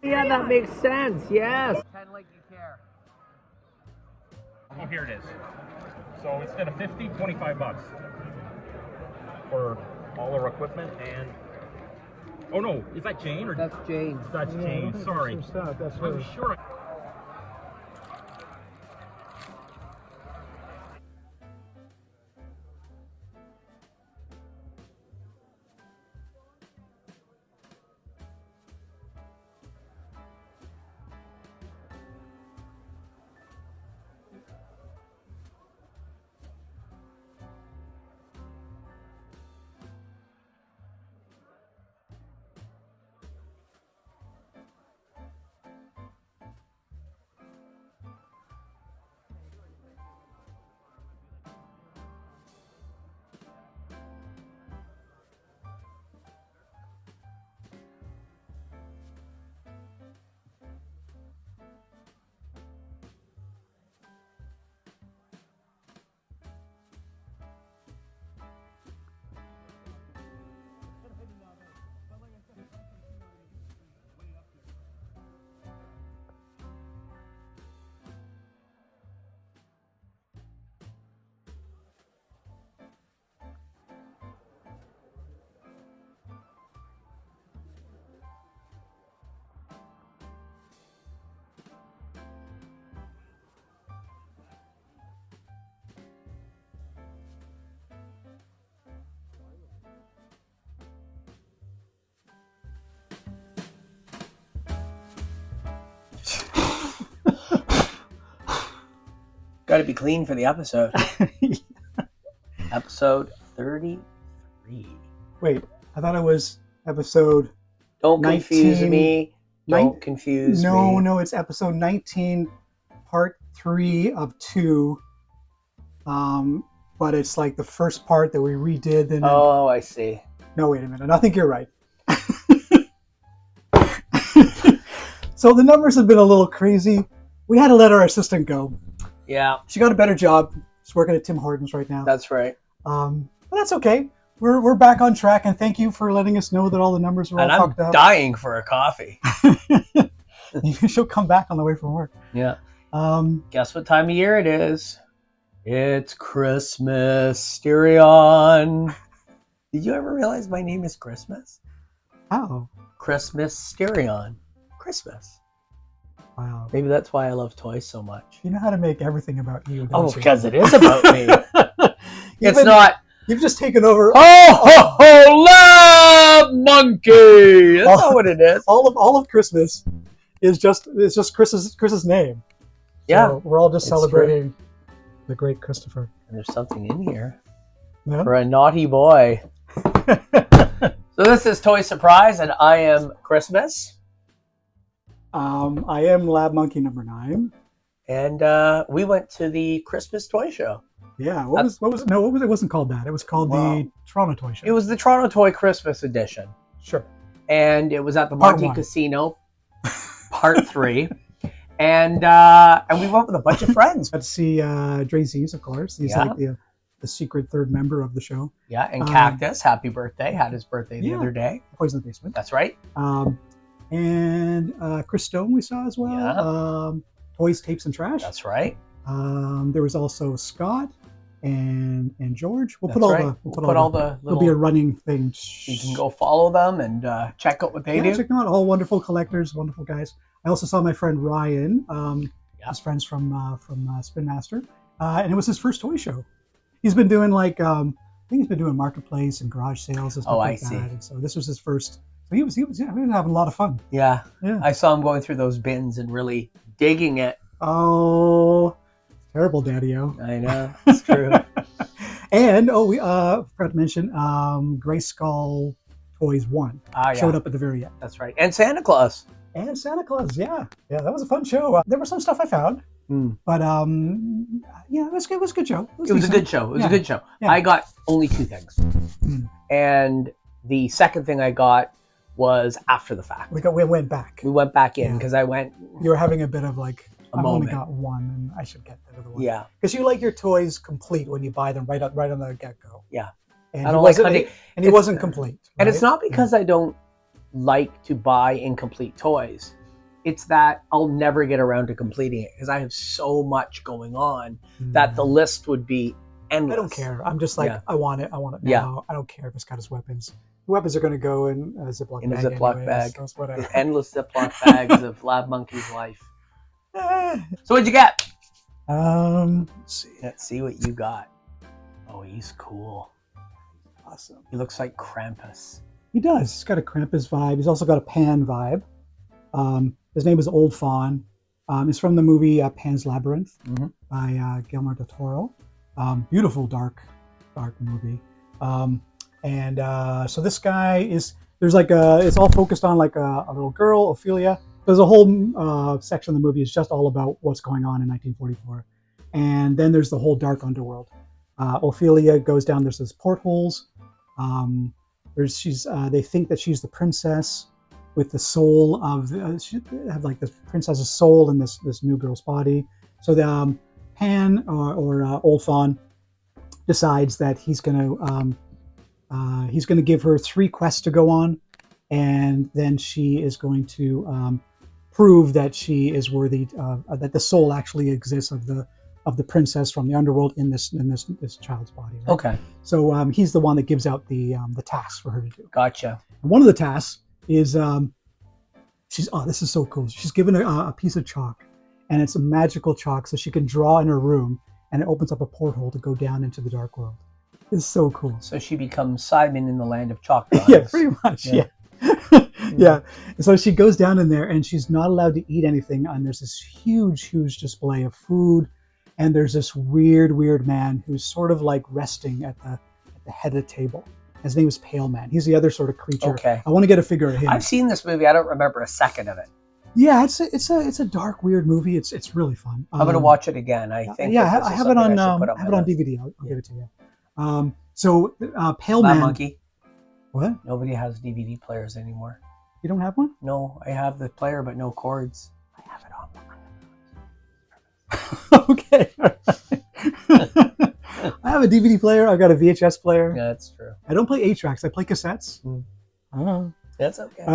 Yeah, that makes sense. Yes. Pretend like you care. Oh, here it is. So instead of 50, 25 bucks for all our equipment and. Oh no, is that Jane or That's Jane. that's Jane? Sorry, That's I was sure. Got to be clean for the episode. Episode 33. Wait, I thought it was episode. Don't confuse 19 me. Don't confuse me. No, it's episode 19, part 3 of 2. But it's like the first part that we redid. And Oh, I see. No, wait a minute. I think you're right. So the numbers have been a little crazy. We had to let our assistant go. Yeah, She got a better job. She's working at Tim Hortons right now. that's right. But that's okay. We're back on track, and thank you for letting us know that all the numbers are all And I'm fucked up. dying for a coffee. She'll come back on the way from work. Yeah. Um, Guess what time of year it is? It's Christmas. Mysterion. Did you ever realize my name is Christmas? oh, Christmas Mysterion. Christmas. wow. Maybe that's why I love toys so much. You know how to make everything about you, don't Oh, you? because it is about me. It's You've not. You've just taken over Oh, ho, ho, LabMonkey. That's not what it is. all of Christmas. It's just Chris's name. Yeah. So we're all just It's celebrating the great Christopher. And there's something in here Yeah. for a naughty boy. So this is Toy Surprise, and I am Christmas. I am LabMonkey number 9. And we went to the Christmas toy show. Yeah. What was it? No, it wasn't called that. It was called the Toronto Toy Show. It was the Toronto Toy Christmas edition. Sure. And it was at the Part one. Montecassino, part 3. And we went with a bunch of friends. Got to see Dre Z's, of course. He's Yeah. like the secret third member of the show. Yeah, and Cactus, happy birthday. Had his birthday the Yeah. other day. Poison in the Basement. That's right. And Chris Stone we saw as well. Yeah. Toys, Tapes, and Trash. That's right. There was also Scott and George. We'll That's put all right. the We'll put the There'll be a little. running thing. You can go follow them and check out what they do. Check them out. All wonderful collectors, wonderful guys. I also saw my friend Ryan. Yeah. His friends from Spin Master, and it was his first toy show. He's been doing I think he's been doing marketplace and garage sales and stuff like see. that. And so this was his first. So he was having a lot of fun. Yeah. Yeah. I saw him going through those bins and really digging it. Oh, terrible, Daddy-O. I know. It's true. And we forgot to mention Gray Skull Toys 1 Ah, yeah. showed up at the very end. That's right. And Santa Claus. And Santa Claus, yeah, that was a fun show. There was some stuff I found, but it was good. It was a good show. It was a decent. good show. It was a good show. Yeah. I got only 2 things. Mm. And the second thing I got was after the fact. We went back. We went back in Yeah. because I went. You were having a bit of like, A I've only moment. got one, and I should get the other one. Yeah. because you like your toys complete when you buy them right on the get go. Yeah. And I he don't like wasn't, hunting. and he It's- wasn't complete. And it's right? not because I don't like to buy incomplete toys. It's that I'll never get around to completing it because I have so much going on that the list would be endless. I don't care. I'm just like, Yeah. I want it. I want it now. Yeah. I don't care if it's got his weapons. The weapons are going to go in a Ziploc In a bag. Ziploc anyways, bag. so it's whatever. The endless Ziploc bags of LabMonkey's life. So what'd you get? Let's see what you got. Oh, he's cool. Awesome. He looks like Krampus. He does. He's got a Krampus vibe. He's also got a Pan vibe. His name is Old Fawn. It's from the movie Pan's Labyrinth by Guillermo del Toro. Beautiful, dark movie. So this guy is, there's like it's all focused on like a little girl, Ophelia. There's a whole section of the movie is just all about what's going on in 1944. And then there's the whole dark underworld. Ophelia goes down, there's these portholes. They think that she's the princess with the soul of, she have like the princess's soul in this new girl's body. So the Pan or Old Fawn decides that he's going to give her 3 quests to go on, and then she is going to prove that she is worthy, that the soul actually exists of the princess from the underworld in this child's body. Right? Okay. So he's the one that gives out the tasks for her to do. Gotcha. And one of the tasks is this is so cool. She's given a piece of chalk, and it's a magical chalk, so she can draw in her room, and it opens up a porthole to go down into the dark world. It's so cool. So she becomes Simon in the land of chalk drawings. Yeah, pretty much. Yeah. Yeah. And so she goes down in there, and she's not allowed to eat anything. And there's this huge display of food. And there's this weird man who's sort of like resting at the head of the table. His name is Pale Man. He's the other sort of creature. Okay. I want to get a figure of him. I've seen this movie. I don't remember a second of it. Yeah, it's a dark, weird movie. It's really fun. I'm gonna watch it again. I think. Yeah, I have it on list. DVD. I'll give it to you. So Pale Man. LabMonkey. What? Nobody has DVD players anymore. You don't have one? No, I have the player, but no cords. I have it on. Okay. I have a DVD player. I've got a VHS player. Yeah, that's true. I don't play 8-tracks. I play cassettes. Oh. That's okay.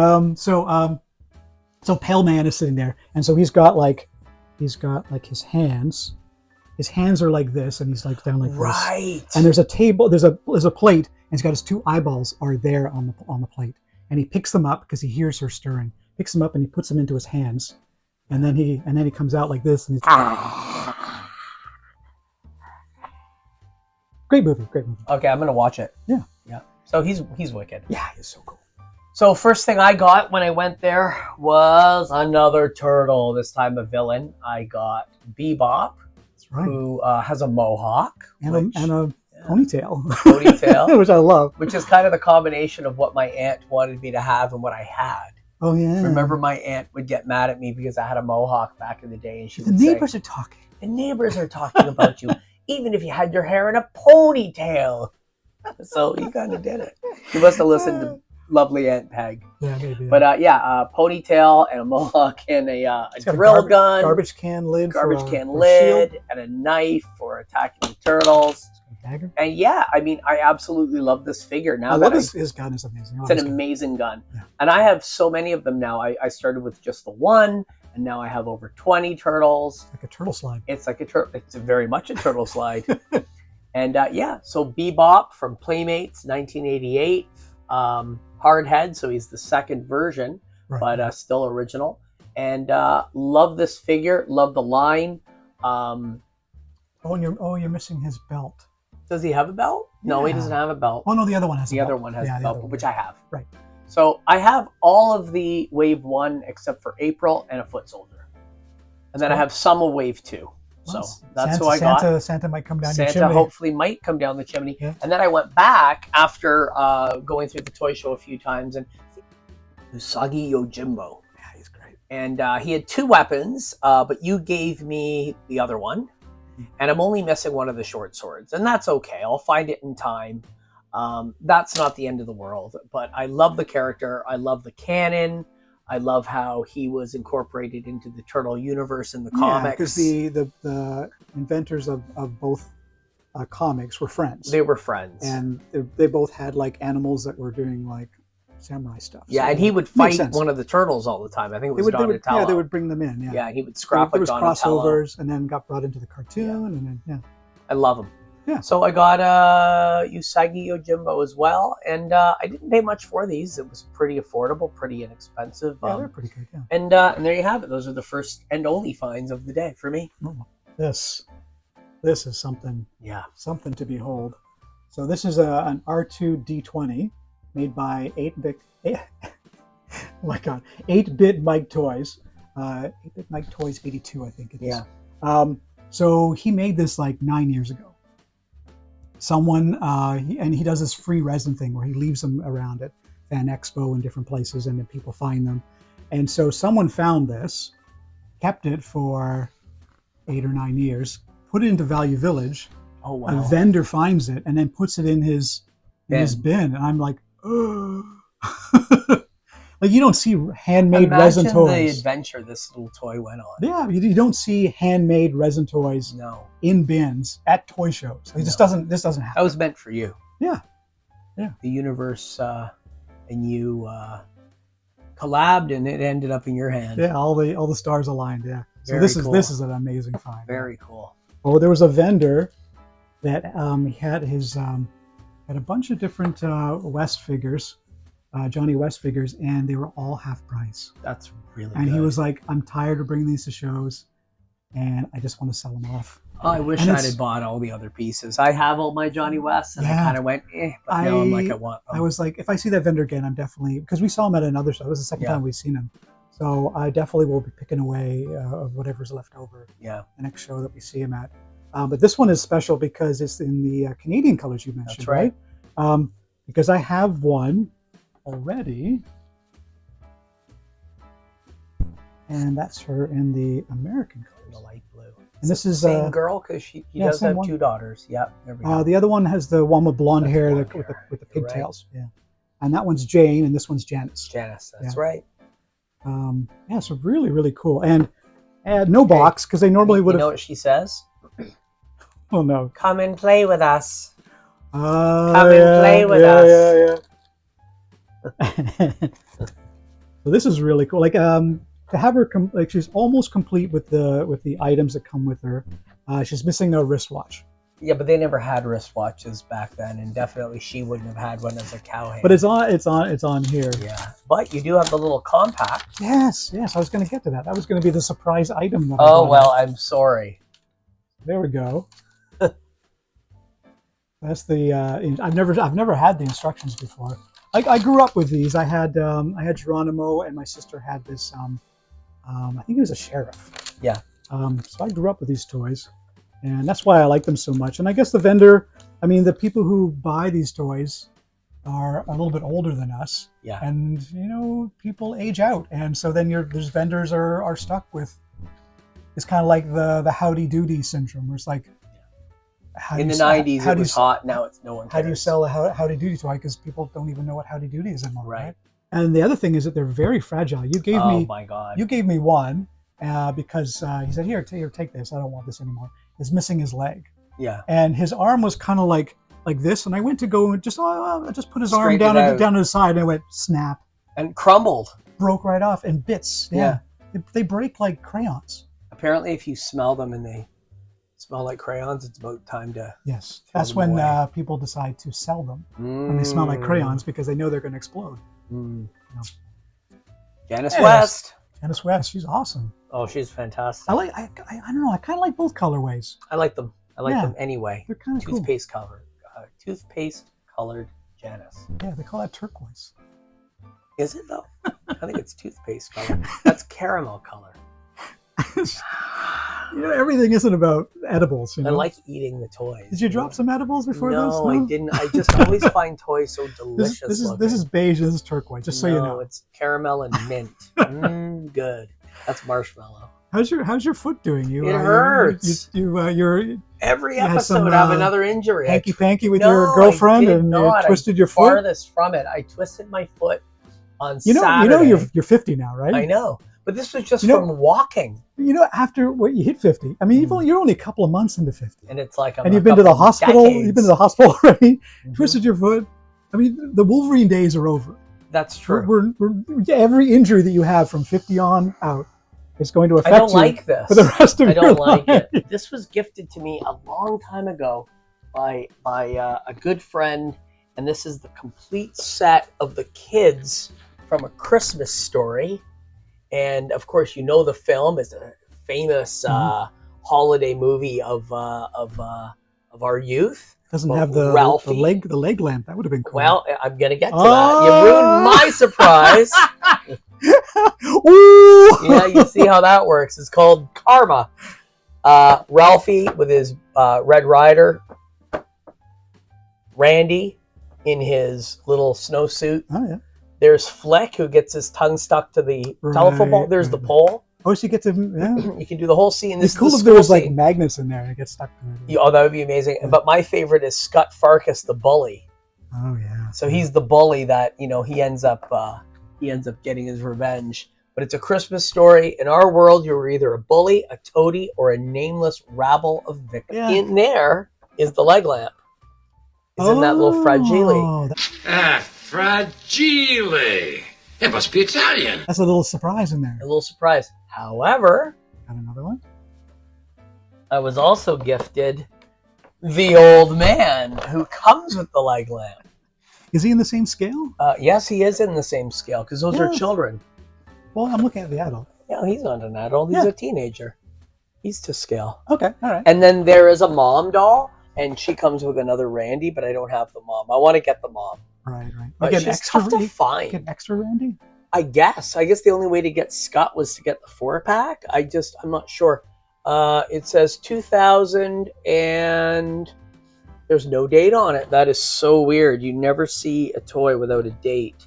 So Pale Man is sitting there, and so he's got like his hands. His hands are like this, and he's like down like right. this. And there's a table. There's a plate, and he's got his 2 eyeballs are there on the plate, and he picks them up because he hears her stirring. Picks them up and he puts them into his hands, and then he comes out like this, and he's great movie. Okay, I'm gonna watch it. Yeah. So he's wicked. Yeah, he's so cool. So first thing I got when I went there was another turtle. This time a villain. I got Bebop, That's right. who has a mohawk And a ponytail. ponytail, Which I love. which is kind of the combination of what my aunt wanted me to have and what I had. Oh yeah. Remember, my aunt would get mad at me because I had a mohawk back in the day, and she The would neighbors say, are talking. "The neighbors are talking about you, even if you had your hair in a ponytail." So he kind of did it. He must have listened to lovely Aunt Peg. Yeah, maybe. But ponytail and a mohawk and a It's got drill gun, garbage can lid, garbage for can for a lid, shield. and a knife for attacking the turtles. Dagger. And yeah, I mean, I absolutely love this figure. Now I that love his gun is amazing. it's an amazing gun. Yeah. And I have so many of them now. I started with just the one, and now I have over 20 turtles. Like a turtle slide. It's like it's very much a turtle slide. And so Bebop from Playmates, 1988. Hardhead, so he's the second version, Right. but still original. And love this figure, love the line. You're missing his belt. Does he have a belt? No, he Yeah. doesn't have a belt. Oh no, the other one has. The a other belt. one has Yeah, a the belt, other one. which I have. Right. So I have all of the Wave 1 except for April and a foot soldier. And then I have some of Wave 2. So Well, that's who I got. Santa might come down your Santa chimney. hopefully might come down the chimney. Yeah. And then I went back after going through the toy show a few times, and Usagi Yojimbo. Yeah, he's great. And he had 2 weapons, but you gave me the other one. And I'm only missing one of the short swords. And that's okay. I'll find it in time. That's not the end of the world. But I love the character. I love the canon. I love how he was incorporated into the Turtle universe in the comics. because the inventors of both comics were friends. They were friends. and they both had like animals that were doing like samurai stuff. Yeah, So and he would makes fight sense. one of the turtles all the time. I think it They was would, Donatello. yeah, they would bring them in. Yeah, Yeah, and he would scrap there like was Donatello. crossovers, and then got brought into the cartoon, Yeah. and then yeah. I love them. Yeah. So I got Usagi Yojimbo as well, and I didn't pay much for these. It was pretty affordable, pretty inexpensive. Yeah, they're pretty good. Yeah. And there you have it. Those are the first and only finds of the day for me. This is something. Yeah. Something to behold. So this is an R2D20 made by 8-bit. Oh my God, 8-bit Mike Toys. 8-bit Mike Toys 82, I think it is. Yeah. So he made this like 9 years ago. Someone, and he does this free resin thing where he leaves them around at Fan Expo and different places, and then people find them. And so someone found this, kept it for 8 or 9 years, put it into Value Village. Oh wow! A vendor finds it and then puts it in his bin, and I'm like, oh. Like you don't see handmade resin toys. Imagine the adventure this little toy went on. Yeah, you don't see handmade resin toys in bins at toy shows. It just doesn't. This doesn't happen. That was meant for you. Yeah. The universe and you collabed, and it ended up in your hand. Yeah, all the stars aligned. Yeah. So Very cool. This is an amazing find. Very cool. Oh, there was a vendor that he had his had a bunch of different West figures. Johnny West figures, and they were all half price. That's really and good. He was like, I'm tired of bringing these to shows, and I just want to sell them off. Oh, I wish I had bought all the other pieces. I have all my Johnny Wests, and I kind of went, but now I'm like, I want them. I was like, if I see that vendor again, I'm definitely, because we saw him at another show. It was the second time we've seen him. So I definitely will be picking away of whatever's left over. Yeah. The next show that we see him at. But this one is special because it's in the Canadian colors you mentioned, That's right? Because I have one already, and that's her in the American colors, the light blue. And this is same girl because he does have one. 2 daughters. Yep, there we go. The other one has the one with blonde hair with the pigtails. Right. Yeah, and that one's Jane, and this one's Janice. Janice, that's right. Yeah, so really cool, and no box because they normally would have. You know what she says? Oh no! Come and play with us. Come and play with us. So this is really cool. Like to have her like she's almost complete with the items that come with her. She's missing a wristwatch. Yeah, but they never had wristwatches back then, and definitely she wouldn't have had one as a cowhand. But it's on here. Yeah, but you do have the little compact. Yes. I was going to get to that. That was going to be the surprise item. That oh well, I'm sorry. There we go. That's the. I've never had the instructions before. I grew up with these. I had Geronimo, and my sister had this. I think he was a sheriff. Yeah. So I grew up with these toys, and that's why I like them so much. And I guess the vendor, I mean, the people who buy these toys are a little bit older than us. Yeah. And people age out, and so then there's vendors are stuck with. It's kind of like the Howdy Doody syndrome, where it's like. In the 90s, it was hot. Now it's no one cares. How do you sell a Howdy Doody toy? Because people don't even know what Howdy Doody is anymore, right? And the other thing is that they're very fragile. You gave me. Oh my God! You gave me one because he said, "Here, take this. I don't want this anymore." He's missing his leg. Yeah. And his arm was kind of like this, and I went to go and just put his arm down to the side, and it went snap. And crumbled. Broke right off in bits. Yeah. They break like crayons. Apparently, if you smell them and they smell like crayons, it's about time to. Yes, that's when people decide to sell them when they smell like crayons because they know they're going to explode. Janice West. Janice West, she's awesome. Oh, she's fantastic. I don't know. I kind of like both colorways. I like them. I like them anyway. They're kind of cool. Toothpaste colored Janice. Yeah, they call that turquoise. Is it though? I think it's toothpaste color. That's caramel color. Everything isn't about edibles. I like eating the toys. Did you drop some edibles before this? No, I didn't. I just always find toys so delicious. This is beige. This is turquoise. Just so you know. No, it's caramel and mint. Good. That's marshmallow. How's your foot doing? It hurts. You're every episode. I have another injury. Hanky panky with your girlfriend, and you twisted your foot. Farthest from it. I twisted my foot on Saturday. You know you're 50 now, right? I know. But this was just from walking. After what you hit 50, I mean, you're only a couple of months into 50, and it's like you've been to the hospital. You've been to the hospital already. Twisted your foot. I mean, the Wolverine days are over. That's true. Every injury that you have from 50 on out is going to affect I don't you like this. for the rest of I your don't like life. it. This was gifted to me a long time ago by a good friend, and this is the complete set of the kids from A Christmas Story. And of course, you know the film is a famous holiday movie of our youth. Doesn't have the leg lamp. That would have been cool. Well, I'm gonna get to that. You ruined my surprise. Ooh! Yeah, you see how that works. It's called Karma. Ralphie with his Red Rider. Randy in his little snowsuit. Oh yeah. There's Fleck who gets his tongue stuck to the telephone pole. There's the pole. Oh, so you get to You can do the whole scene. This it's cool is the if there was like scene. magnets in there and it gets stuck to it. Oh, that would be amazing. Yeah. But my favorite is Scott Farkas, the bully. Oh yeah. So he's the bully that he ends up getting his revenge. But it's A Christmas Story. In our world, you're either a bully, a toady, or a nameless rabble of victims. Yeah. In there is the leg lamp. Is in that little fragile. Fragile. It must be Italian. That's a little surprise in there. A little surprise. However, Got another one? I was also gifted the old man who comes with the leg lamp. Is he in the same scale? Yes, he is in the same scale because those are children. Well, I'm looking at the adult. Yeah, he's not an adult. He's a teenager. He's to scale. Okay, all right. And then there is a mom doll, and she comes with another Randy, but I don't have the mom. I want to get the mom. Right. But she's tough to find. Get extra Randy? I guess the only way to get Scott was to get the 4-pack. I'm not sure. It says 2000 and there's no date on it. That is so weird. You never see a toy without a date.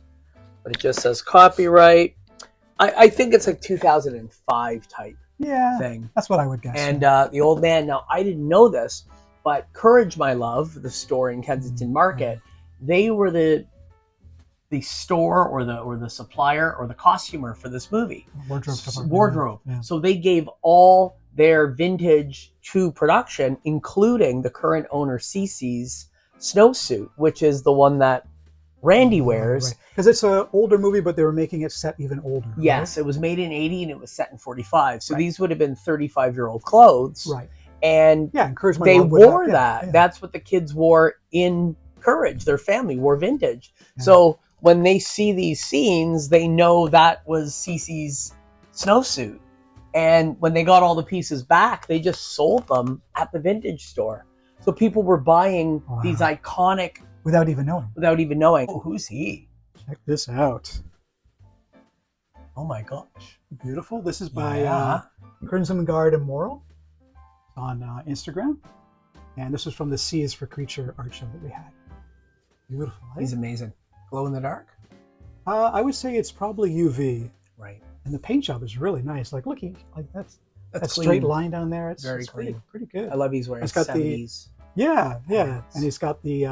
But it just says copyright. I think it's like 2005 type thing. That's what I would guess. And the old man, now I didn't know this, but Courage My Love, the store in Kensington Market, they were the store or the supplier or the costumer for this movie. Wardrobe. Yeah. So they gave all their vintage to production, including the current owner Cece's snowsuit, which is the one that Randy wears. Because it's an older movie, but they were making it set even older. Yes, right? it was made in 80 and it was set in 45. So these would have been 35-year-old clothes. Right. And they wore that. That's what the kids wore in Courage. Their family wore vintage. Yeah. So when they see these scenes, they know that was Cece's snowsuit. And when they got all the pieces back, they just sold them at the vintage store. So people were buying these iconic... Without even knowing. Oh, who's he? Check this out. Oh my gosh. Beautiful. This is by Crimson Guard Immoral on Instagram. And this was from the C is for Creature art show that we had. Beautiful. Right? He's amazing. Glow in the dark? I would say it's probably UV. Right. And the paint job is really nice. Like, look, that's that clean. straight line down there. It's very clean. Pretty good. I love he's wearing 70s. Yeah. And he's got the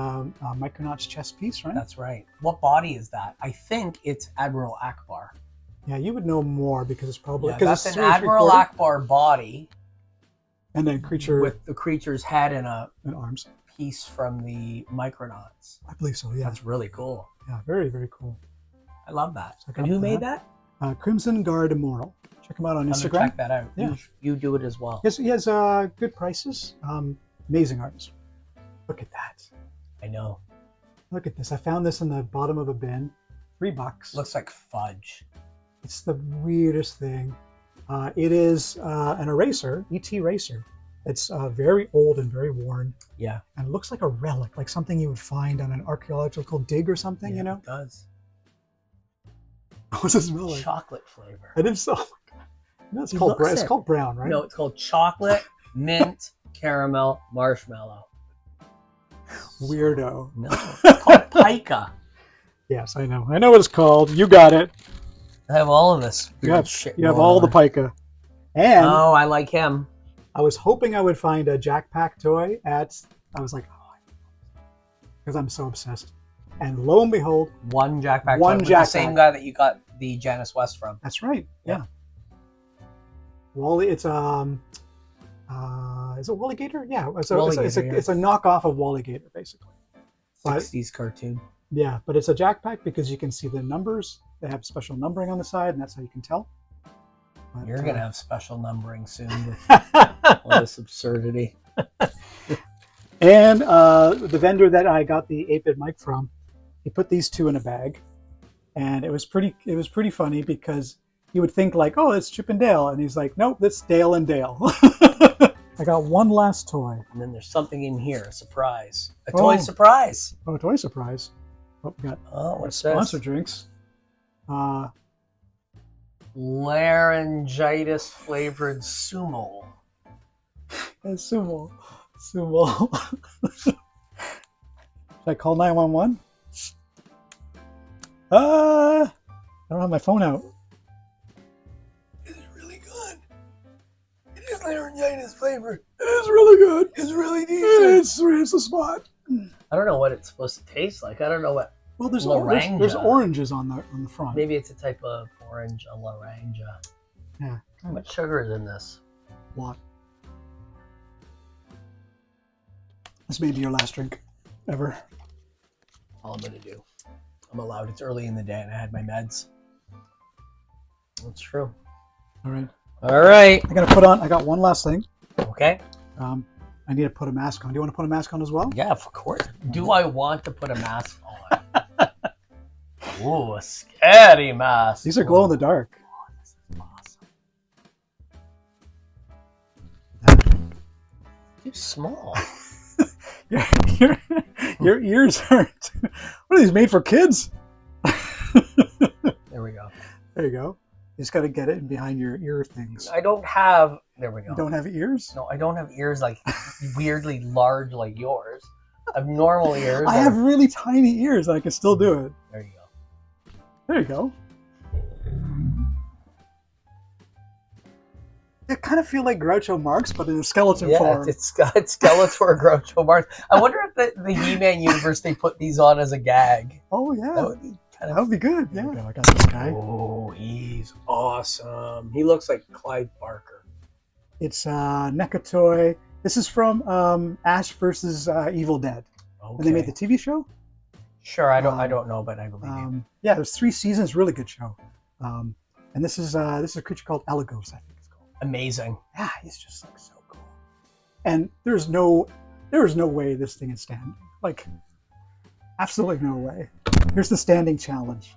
Micronauts chest piece, right? That's right. What body is that? I think it's Admiral Akbar. Yeah, you would know more because it's probably... that's an Admiral Akbar body. And then creature... With the creature's head and arms. Piece from the Micronauts. I believe so, yeah. That's really cool. Yeah, very, very cool. I love that. And who made that? Crimson Guard Immoral. Check him out on Instagram. Check that out. Yeah. You do it as well. Yes, he has good prices. Amazing artist. Look at that. I know. Look at this. I found this in the bottom of a bin. $3. Looks like fudge. It's the weirdest thing. It is an eraser, ET eraser. It's very old and very worn. Yeah. And it looks like a relic, like something you would find on an archaeological dig or something, you know? It does. What's it smell like? Chocolate flavor. I didn't saw. No, it's called brown, right? No, it's called chocolate, mint, caramel, marshmallow. Weirdo. No, it's called pica. Yes, I know. I know what it's called. You got it. I have all of this weird shit. You have all the pica. And I like him. I was hoping I would find a Jack Pack toy I was like, because I'm so obsessed. And lo and behold, one Jack Pack. The same guy that you got the Janice West from. That's right. Yeah. Wally, it's is it Wally Gator? Yeah, it's a knockoff of Wally Gator, basically. 60s cartoon. Yeah, but it's a jack pack because you can see the numbers. They have special numbering on the side, and that's how you can tell. But, You're going to have special numbering soon with all this absurdity. And the vendor that I got the 8-bit mic from, he put these two in a bag, and it was pretty funny because you would think like, oh, it's Chip and Dale, and he's like, nope, that's Dale and Dale. I got one last toy. And then there's something in here, a surprise. A toy surprise. Oh, a toy surprise. Oh, we got What's sponsor this? drinks. Laryngitis flavored sumo. And Sumo. Should I call 911? I don't have my phone out. It is really good. It is laryngitis flavored. It is really good. It's really decent. It's a spot. I don't know what it's supposed to taste like. I don't know what. Well, there's Laranja. oranges on the front. Maybe it's a type of orange, a laranja. Yeah. How much sugar is in this? Lot. This may be your last drink ever. All I'm gonna do. I'm allowed. It's early in the day, and I had my meds. That's true. All right. All right. I got one last thing. Okay. I need to put a mask on. Do you want to put a mask on as well? Yeah, of course. Do I want to put a mask on? Ooh, a scary mask. These are glow in the dark. Oh, this is awesome. Too small. Your ears aren't. What are these made for kids? There we go. There you go. You just got to get it in behind your ear things. I don't have. There we go. You don't have ears? No, I don't have ears like weirdly large like yours. I have normal ears. I have really tiny ears and I can still do it. There you go. There you go. I kind of feel like Groucho Marx, but in a skeleton form. It's got Skeletor Groucho Marx. I wonder if the He-Man universe they put these on as a gag. Oh yeah, That would be kind that of. would be good. There Yeah, we go. I got this guy. Oh, he's awesome. He looks like Clive Barker. It's Nekatoy. This is from Ash versus Evil Dead. Okay. When they made the TV show. Sure, I don't know, but I believe you. Yeah, there's 3 seasons. Really good show. And this is a creature called Elagos, I think it's called. Amazing. Yeah, he's just like so cool. And there is no way this thing is standing. Like, absolutely no way. Here's the standing challenge.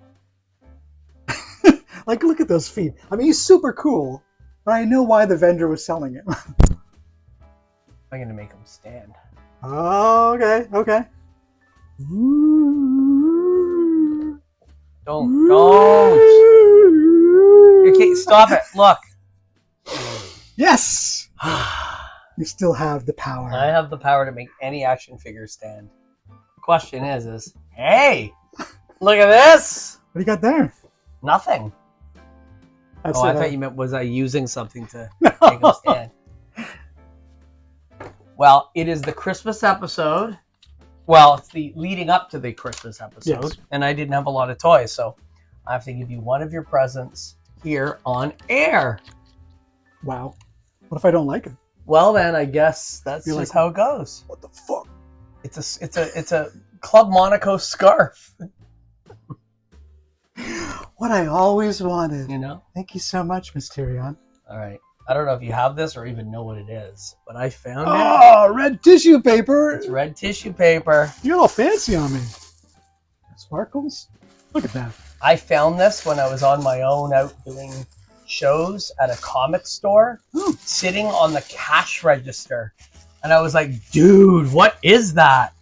Like, look at those feet. I mean, he's super cool, but I know why the vendor was selling it. I'm gonna make him stand. Oh, okay. Don't. Okay, stop it. Look. Yes! You still have the power. I have the power to make any action figure stand. The question is, hey, look at this. What do you got there? Nothing. That's I thought you meant was I using something to make him stand. Well, it is the Christmas episode. Well, it's the leading up to the Christmas episode, Yes. and I didn't have a lot of toys, so I have to give you one of your presents here on air. Wow. What if I don't like it? Well, then I guess that's You're just like, how it goes. What the fuck? It's a Club Monaco scarf. What I always wanted. You know. Thank you so much, Mysterion. All right. I don't know if you have this or even know what it is, but I found it. Oh, red tissue paper. It's red tissue paper. You're all fancy on me. Sparkles? Look at that. I found this when I was on my own out doing shows at a comic store, sitting on the cash register. And I was like, dude, what is that?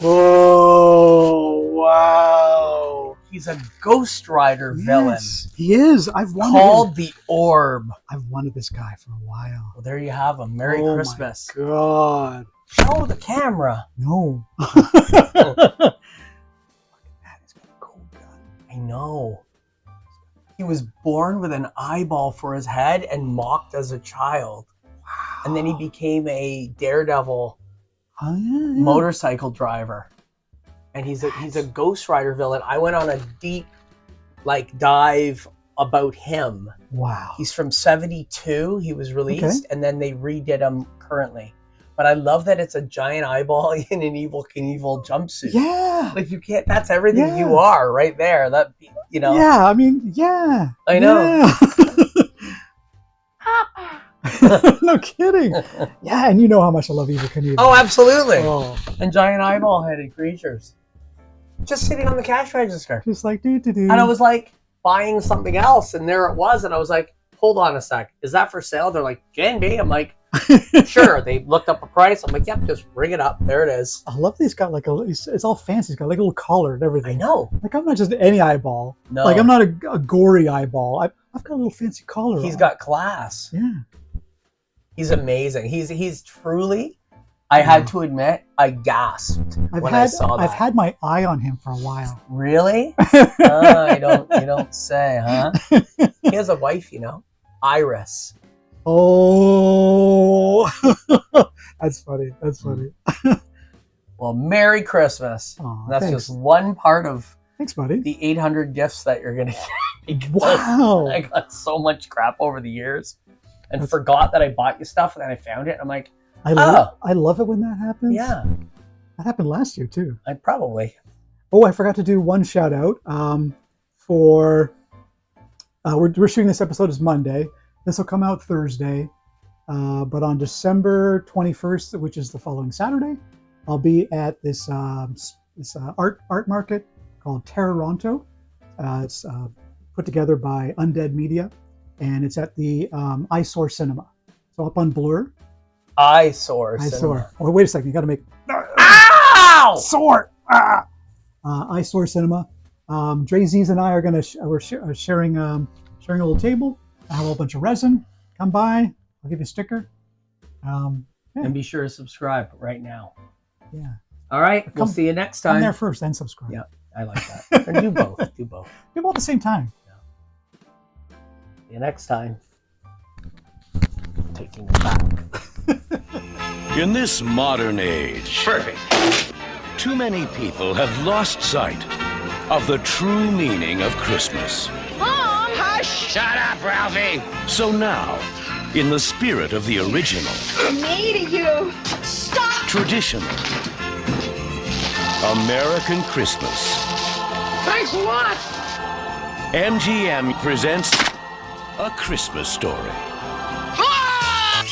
Oh, wow. He's a Ghost Rider villain Yes, he is. I've wanted called him. the Orb. I've wanted this guy for a while. Well, there you have him. Merry Oh my Christmas. God. Show the camera. No. Look at that. He's got a cool gun. I know. He was born with an eyeball for his head and mocked as a child. Wow. And then he became a daredevil Oh, yeah. motorcycle driver. And he's a Ghost Rider villain. I went on a deep dive about him. Wow. He's from 72. He was released, and then they redid him currently. But I love that it's a giant eyeball in an Evil Knievel jumpsuit. Yeah. Like you can't. That's everything Yeah. you are right there. That you know. Yeah, I mean, yeah. I know. Yeah. No kidding. Yeah, and you know how much I love Evil Knievel. Oh, absolutely. Oh, And giant eyeball-headed creatures, just sitting on the cash register. just like do. And I was like buying something else, and there it was, and I was like, "Hold on a sec, is that for sale?" They're like, "J&B." I'm like, "Sure." They looked up a price. I'm like, "Yep, just ring it up. There it is." I love that he's got like it's all fancy. He's got like a little collar and everything. I know. Like I'm not just any eyeball. No, Like I'm not a gory eyeball. I've got a little fancy collar. He's on. got class. Yeah. He's amazing. He's truly. I had to admit, I gasped when I saw that. I've had my eye on him for a while. Really? You don't say, huh? He has a wife, you know, Iris. Oh, that's funny. That's funny. Well, Merry Christmas. Aw, That's thanks. just one part of Thanks, buddy. the 800 gifts that you're gonna get. Because Wow. I got so much crap over the years, and forgot that I bought you stuff, and then I found it, and I'm like, I love it when that happens. yeah, That happened last year too. I probably. Oh, I forgot to do one shout out for. We're shooting this episode is Monday. This will come out Thursday, but on December 21st, which is the following Saturday, I'll be at this art market called Terroronto. It's put together by Undead Media, and it's at the Eyesore Cinema. So up on Blur. Eyesore. Oh, wait a second. You got to make. Ow! Sore. Eyesore Cinema. Dre Z's and I are gonna we're sharing a little table. I have a whole bunch of resin. Come by. I'll give you a sticker. And be sure to subscribe right now. Yeah. All right. We'll see you next time. Come there first, then subscribe. Yeah, I like that. And do both. Do both. Do them all at the same time. See you next time. Taking it back. In this modern age, Perfect. too many people have lost sight of the true meaning of Christmas. Mom! Hush! Shut up, Ralphie! So now, in the spirit of the original, Me to you. Stop! traditional, American Christmas, Thanks a lot! MGM presents A Christmas Story.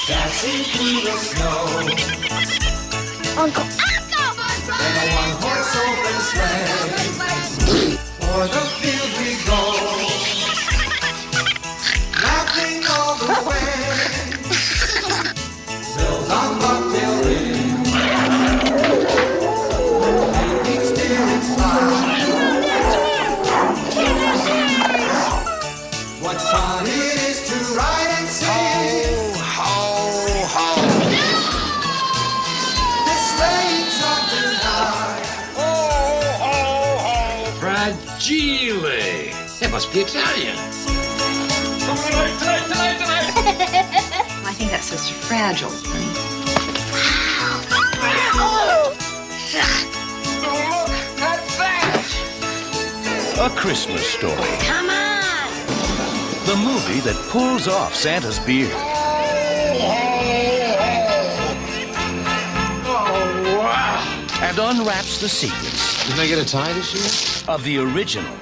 Dancing through the snow Uncle! in a one-horse open sleigh. For the fields we go, laughing all the way. Bells on bobtail ring, making spirits fly. What fun it is to ride and sing! Fragile. That must be Italian. I think that says fragile, honey. A Christmas Story. Come on! The movie that pulls off Santa's beard. Oh, wow. And unwraps the secrets Didn't I get a tie this year? of the original,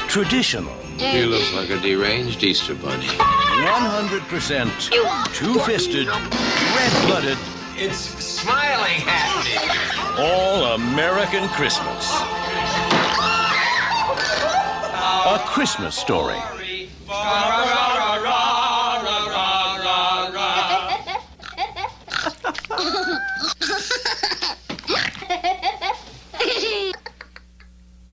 traditional, He looks like a deranged Easter bunny. 100% two-fisted, red-blooded, It's smiling at me. all-American Christmas. A Christmas Story. Sorry.